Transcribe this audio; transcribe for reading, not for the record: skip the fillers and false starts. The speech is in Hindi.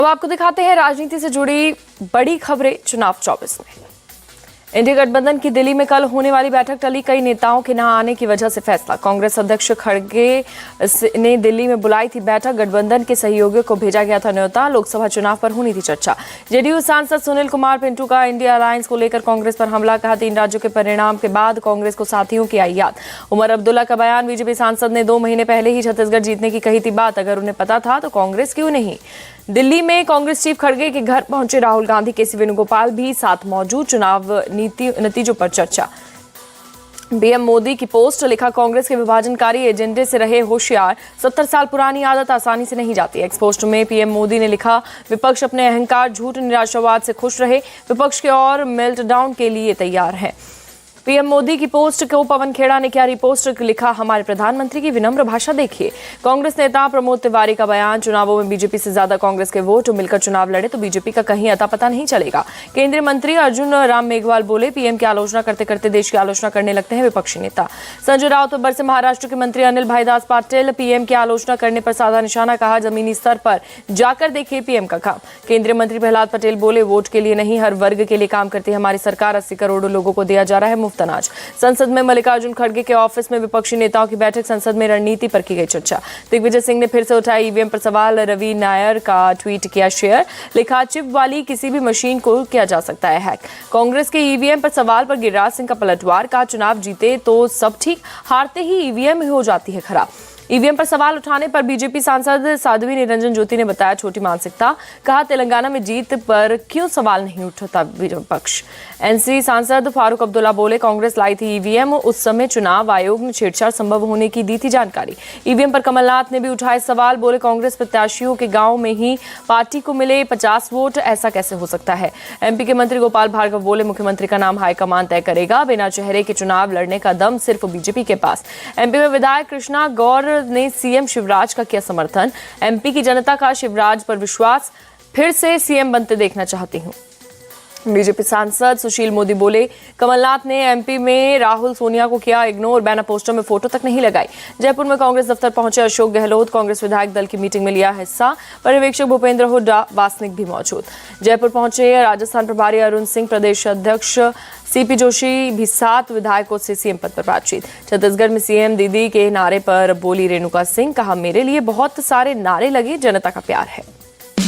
तो आपको दिखाते हैं राजनीति से जुड़ी बड़ी खबरें चुनाव 24 में। इंडिया गठबंधन की दिल्ली में कल होने वाली बैठक टली। कई नेताओं के न आने की वजह से फैसला। कांग्रेस अध्यक्ष खड़गे ने दिल्ली में बुलाई थी बैठक। गठबंधन के सहयोगियों को भेजा गया था न्योता। लोकसभा चुनाव पर होनी थी चर्चा। जेडीयू सांसद सुनील कुमार पिंटू का इंडिया अलायंस को लेकर कांग्रेस पर हमला। कहा 3 राज्यों के परिणाम के बाद कांग्रेस को साथियों की आई याद। उमर अब्दुल्ला का बयान। बीजेपी सांसद ने 2 महीने पहले ही छत्तीसगढ़ जीतने की कही थी बात। अगर उन्हें पता था तो कांग्रेस क्यों नहीं। दिल्ली में कांग्रेस चीफ खड़गे के घर पहुंचे राहुल गांधी। केसी वेणुगोपाल भी साथ मौजूद। चुनाव नतीजों पर चर्चा। पीएम मोदी की पोस्ट। लिखा कांग्रेस के विभाजनकारी एजेंडे से रहे होशियार। 70 साल पुरानी आदत आसानी से नहीं जाती। एक्स पोस्ट में पीएम मोदी ने लिखा विपक्ष अपने अहंकार झूठ निराशावाद से खुश रहे। विपक्ष के और मेल्टडाउन के लिए तैयार है। पीएम मोदी की पोस्ट को पवन खेड़ा ने किया रिपोस्ट। लिखा हमारे प्रधानमंत्री की विनम्र भाषा देखिए। कांग्रेस नेता प्रमोद तिवारी का बयान। चुनावों में बीजेपी से ज्यादा कांग्रेस के वोट। मिलकर चुनाव लड़े तो बीजेपी का कहीं अता पता नहीं चलेगा। केंद्रीय मंत्री अर्जुन राम मेघवाल बोले पीएम की आलोचना करते करते देश की आलोचना करने लगते हैं विपक्षी नेता। संजय राउत पर से महाराष्ट्र के मंत्री अनिल भाईदास पाटिल। पीएम की आलोचना करने पर साधा निशाना। कहा जमीनी स्तर पर जाकर देखिए पीएम का काम। केंद्रीय मंत्री प्रहलाद पटेल बोले वोट के लिए नहीं हर वर्ग के लिए काम करती है हमारी सरकार। 80 करोड़ लोगों को दिया जा रहा है अनाज। संसद में मल्लिकार्जुन खड़गे के ऑफिस में विपक्षी नेताओं की बैठक। संसद में रणनीति पर की गई चर्चा। दिग्विजय सिंह ने फिर से उठाया ईवीएम पर सवाल। रवि नायर का ट्वीट किया शेयर। लिखा चिप वाली किसी भी मशीन को किया जा सकता है हैक। कांग्रेस के ईवीएम पर सवाल पर गिरिराज सिंह का पलटवार। का चुनाव जीते तो सब ठीक, हारते ही ईवीएम हो जाती है खराब। ईवीएम पर सवाल उठाने पर बीजेपी सांसद साध्वी निरंजन ज्योति ने बताया छोटी मानसिकता। कहा तेलंगाना में जीत पर क्यों सवाल नहीं उठाता विपक्ष। एनसी सांसद फारूक अब्दुल्ला बोले कांग्रेस लाई थी ईवीएम। उस समय चुनाव आयोग ने छेड़छाड़ संभव होने की दी थी जानकारी। ईवीएम पर कमलनाथ ने भी उठाए सवाल। बोले कांग्रेस प्रत्याशियों के गांव में ही पार्टी को मिले 50 वोट, ऐसा कैसे हो सकता है। एमपी के मंत्री गोपाल भार्गव बोले मुख्यमंत्री का नाम हाईकमान तय करेगा। बिना चेहरे के चुनाव लड़ने का दम सिर्फ बीजेपी के पास। एमपी में विधायक कृष्णा गौर ने सीएम शिवराज का किया समर्थन। एमपी की जनता का शिवराज पर विश्वास। फिर से सीएम बनते देखना चाहती हूं। बीजेपी सांसद सुशील मोदी बोले कमलनाथ ने एमपी में राहुल सोनिया को किया इग्नोर। बैनर पोस्टर में फोटो तक नहीं लगाई। जयपुर में कांग्रेस दफ्तर पहुंचे अशोक गहलोत। कांग्रेस विधायक दल की मीटिंग में लिया हिस्सा। पर्यवेक्षक भूपेंद्र हुड्डा वासनिक भी मौजूद। जयपुर पहुंचे राजस्थान प्रभारी अरुण सिंह। प्रदेश अध्यक्ष सीपी जोशी भी 7 विधायकों से सीएम पद पर बातचीत। छत्तीसगढ़ में सीएम दीदी के नारे पर बोली रेणुका सिंह। कहा मेरे लिए बहुत सारे नारे लगे, जनता का प्यार है।